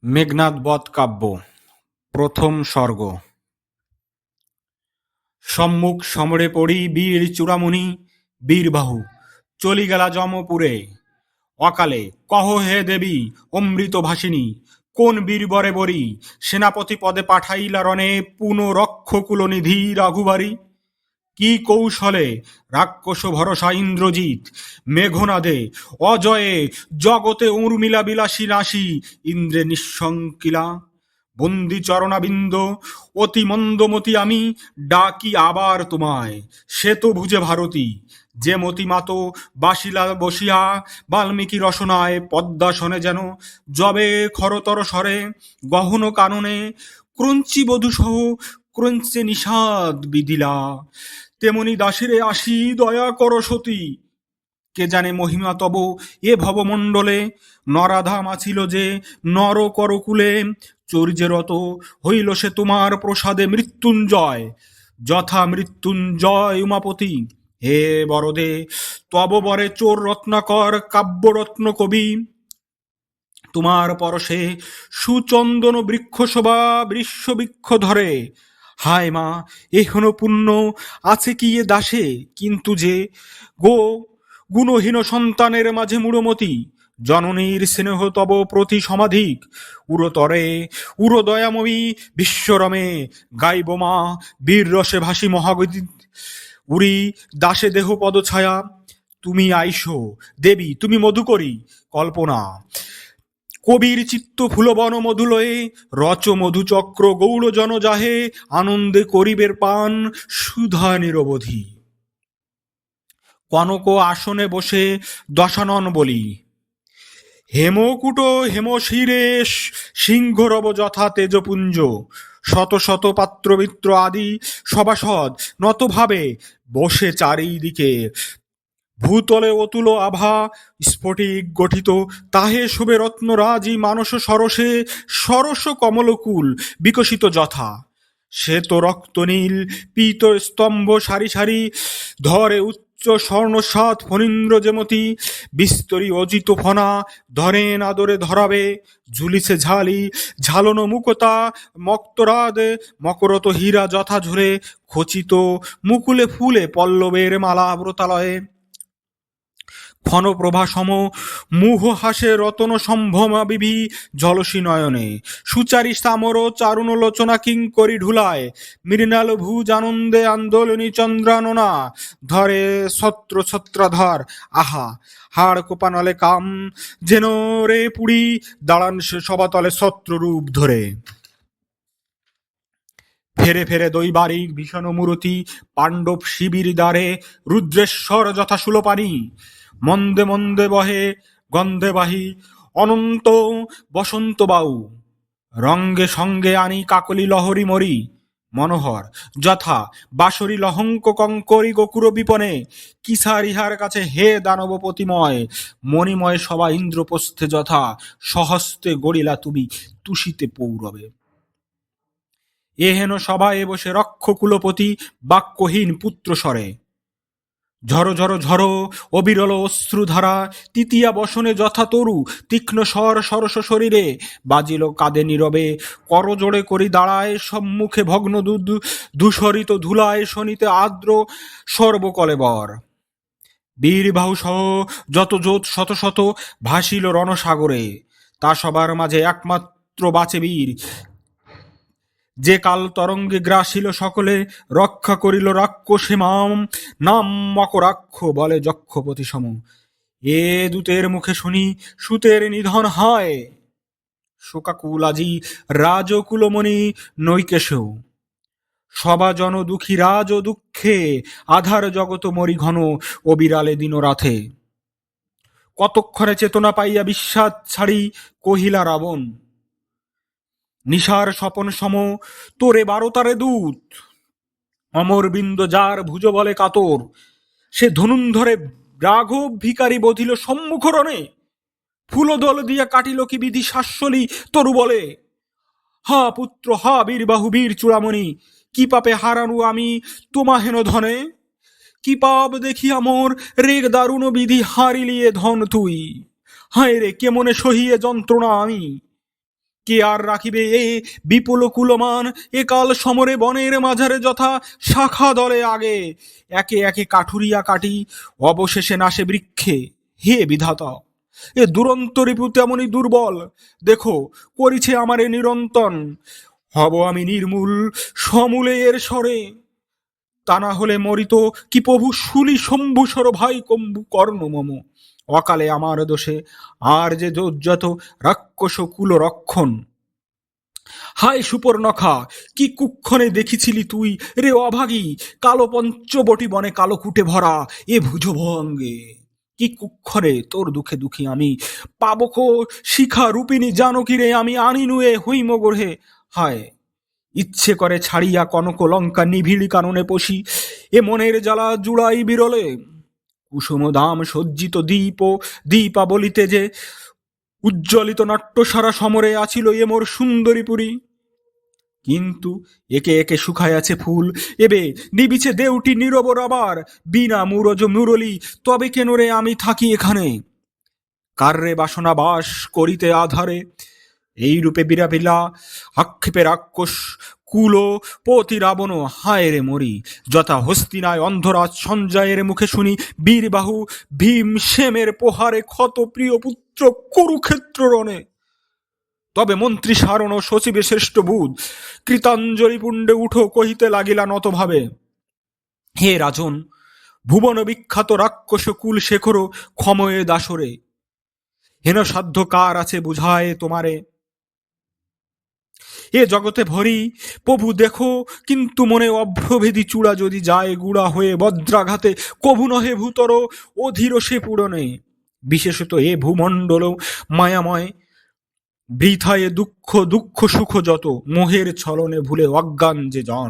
মেঘনাদ বধ কাব্য প্রথম সর্গ। সম্মুখ সমরে পড়ি বীর চূড়ামণি বীরবাহু চলি গেলা যমপুরে। অকালে কহ হে দেবী অমৃত ভাসিনী, কোন বীরবরে বরি সেনাপতি পদে পাঠাইলা রণে পুন রক্ষকুলনিধি রাঘুবারী। কি কৌশলে রাক্ষস ভরসা ইন্দ্রজিৎ মেঘনাদে অজয়ে জগতে উর্মিলা বিলাসী রাশি ইন্দ্রে নিঃশঙ্কিলা। বন্দি চরণাবিন্দ অতি মন্দমতি আমি ডাকি আবার তোমায়, সে তো ভুজে ভারতী যে মতিমাত বাসিলা বসিয়া বাল্মীকি রসনায় পদ্মাসনে যেন জবে খরতর স্বরে গহন কাননে ক্রঞ্চি বধূসহ ক্রঞ্চে নিষাদ বিদিলা। তেমনি দাসীরে আসি দয়া কর সতী, কে জানে মহিমা তব এ ভবমণ্ডলে। নরাধাম আছিল যে নর করকুলে, চর্যেরত হইল সে তোমার প্রসাদে মৃত্যুঞ্জয়। যথা মৃত্যুঞ্জয় উমাপতি হে বরদে, তব বরে চোর রত্নাকর কাব্যরত্ন কবি। তোমার পরশে সুচন্দন বৃক্ষ শোভা বৃক্ষ ধরে। হায় মা, এখনো পুণ্য আছে কি এ দাসে, কিন্তু যে গো গুণহীন সন্তানের মাঝে মূঢ়মতি। জননীর স্নেহ তব প্রতি সমাধিক, উরতরে উরদয়াময়ী বিশ্বরমে গাইব মা বীর রসে ভাসি মহাগতি। উরি দাসে দেহ পদছায়া, তুমি আইসো দেবী তুমি মধুকরী কল্পনা। কবির চিত্ত ফুলবন মধুলয়ে রচ মধুচক্র গৌড় জনজাহে, আনন্দে করিবের পান সুধা নিরবধি। কনক আসনে বসে দশানন বলি, হেমকূট হেমশিরে সিংহরব যথা তেজপুঞ্জ। শত শত পাত্রমিত্র আদি সভাসদ নতভাবে বসে চারিদিকে। ভূতলে অতুল আভা স্ফটিক গঠিত, তাহে শোভে রত্নরাজি মানস সরসে সরস কমলকুল বিকশিত যথা। শ্বেত রক্তনীল পীত স্তম্ভ সারি সারি ধরে উচ্চ স্বর্ণসাত ফণীন্দ্র যেমতি। বিস্তরি অজিত ফনা ধরেন আদরে ধরাবে, ঝুলিছে ঝালি ঝালন মুকতা মক্তরাদ মকরত হীরা যথা ঝরে খচিত মুকুলে ফুলে পল্লবের মালা ব্রতালয়ে। ক্ষণপ্রভা সম মুহ হাসে রতন সম্ভ্রমা বিভি জলসী নয়নে। সুচারী সামর চারুণ লোচনা কিঙ্করী ঢুলায়, মৃণাল ভুজ আনন্দে আন্দোলনী চন্দ্রাননা ধরে ছত্র ছত্রাধর। আহা হাড় কোপানলে কাম যেন রে পুড়ি, দাঁড়ান সে সবাতলে ছত্ররূপ ধরে। ফেরে ফেরে দৈবারিক ভীষণ মূরতি পাণ্ডব শিবির দ্বারে, রুদ্রেশ্বর যথা শূলপাণি মন্দে মন্দে বহে গন্ধে বাহি অনন্ত বসন্ত বাউ। রঙ্গে সঙ্গে আনি কাকলি লহরী মরি মনোহর যথা বাসরি লহঙ্ক কঙ্করি গোকুর বিপনে। কিসার ইহার কাছে হে দানবপতিময়, মণিময় সভা ইন্দ্রপ্রস্থে যথা সহস্তে গড়িলা তুমি তুষিতে পৌরবে। এহেন সভায় বসে রক্ষ কুলপতি বাক্যহীন পুত্র স্বরে। ঝড়ো ঝড়ো ঝড়ো অবিরল অশ্রুধারা তৃতীয়া বসনে যথা তরু তীক্ষ্ণ স্বর সরস শরীরে বাজিল কাঁদে নীরবে। করজোড়ে করি দাঁড়ায় সম্মুখে ভগ্ন দুধ ধূসরিত ধুলায় শনিতে আর্দ্র সর্বকলেবর। বীরবাহু সহ যত জোৎ শত শত ভাসিল রণসাগরে, তা সবার মাঝে একমাত্র বাঁচে বীর, যে কাল তরঙ্গে গ্রাসিল সকলে। রক্ষা করিল রাক্ষসে মাম, নাম মকরাক্ষ বলে যক্ষপতি সম। এ দূতের মুখে শুনি সুতের নিধন হয়, শোকাকুল আজি রাজকুলমণি নৈকেশেও। সবা জন দুঃখী রাজ দুঃখে, আধার জগত মরি ঘন অবিরালে দিন রাতে। কতক্ষণে চেতনা পাইয়া বিশ্বাস ছাড়ি কহিলা রাবণ, নিশার স্বপন সম তোরে বারতারে দূত। অমর বিন্দ যার ভুজ বলে কাতর, সে ধনুন্ধরে রাঘব ভিকারী বধিল সম্মুখ রণে। ফুলদল দিয়া কাটিল কি বিধি শাশ্বলী তরু বলে। হা পুত্র হা বীরবাহু বীর চূড়ামণি, কি পাপে হারানু আমি তোমাহেন ধনে। কি পাপ দেখি আমর রেগ দারুণ বিধি হারিলিয়ে ধন তুই। হায় রে কেমনে সহিয়ে যন্ত্রণা আমি। কে আর রাখিবে এ বিপুল কুলমান, একাল সমরে বনের মাঝারে যথা শাখা দলে আগে, একে একে কাঠুরিয়া কাটি অবশেষে নাশে বৃক্ষে। হে বিধাতা, এ দুরন্ত রিপু তেমনই দুর্বল, দেখো করিছে আমারে নিরন্তন, হব আমি নির্মূল সমূলে এর স্বরে। তা না হলে মরিত কি প্রভু শুলি শম্ভুসর ভাই কম্বু কর্ণ মম, অকালে আমার দোষে আর যে যত রাক্ষস কুল রক্ষণ। হায় সুপর্ণখা, কি কুক্ষণে দেখিছিলি তুই রে অভাগী, কালো পঞ্চবটি বনে কালো কুটে ভরা এ ভুজভঙ্গে। কি কুক্ষণে তোর দুঃখে দুঃখী আমি, পাবক শিখা রূপিণী জানকী রে আমি আনিনুয়ে হইম গড়ে। হায়, ইচ্ছে করে ছাড়িয়া কনক লঙ্কা নিভিড় কাননে পশি, এ মনের জ্বালা জুড়াই বিরলে। কুসুম দাম সজ্জিত দীপাবলিতে যে উজ্জ্বলিত নাট্যসারা সমরে আছিল এ মোর সুন্দরীপুরী, কিন্তু একে একে শুকাইয়াছে ফুল, এবে নিবিছে দেউটি নীরব আবার, বিনা মুরজ মুরলি, তবে কেন রে আমি থাকি এখানে, কার্রে বাসনা বাস করিতে আধারে। এই রূপে বিরাবিলা আক্ষেপে রাক্ষস কুল পতি রাবণ, হায় রে মরি, যথা হস্তিনায় অন্ধরাজ সঞ্জয়ের মুখে শুনি বীরবাহু ভীম সেমের প্রহারে ক্ষত প্রিয় পুত্র কুরুক্ষেত্র রণে। তবে মন্ত্রী সারণ ও সচিবে শ্রেষ্ঠ বুধ কৃতাঞ্জলি পুণ্ডে উঠো কহিতে লাগিলা নতভাবে, হে রাজন, ভুবন বিখ্যাত রাক্ষস কুল শেখর ক্ষময়ে দাসরে, হেন সাধ্য কার আছে বুঝায় তোমারে। এ জগতে ভরি প্রভু দেখো, কিন্তু মনে অভ্রভেদী চূড়া যদি যায় গুড়া হয়ে বজ্রাঘাতে, কভু নহে ভূতর অধীর সে পূরণে। বিশেষত এ ভূমণ্ডল মায়াময়, বৃথায় দুঃখ দুঃখ সুখ যত, মোহের ছলনে ভুলে অজ্ঞান যে জন।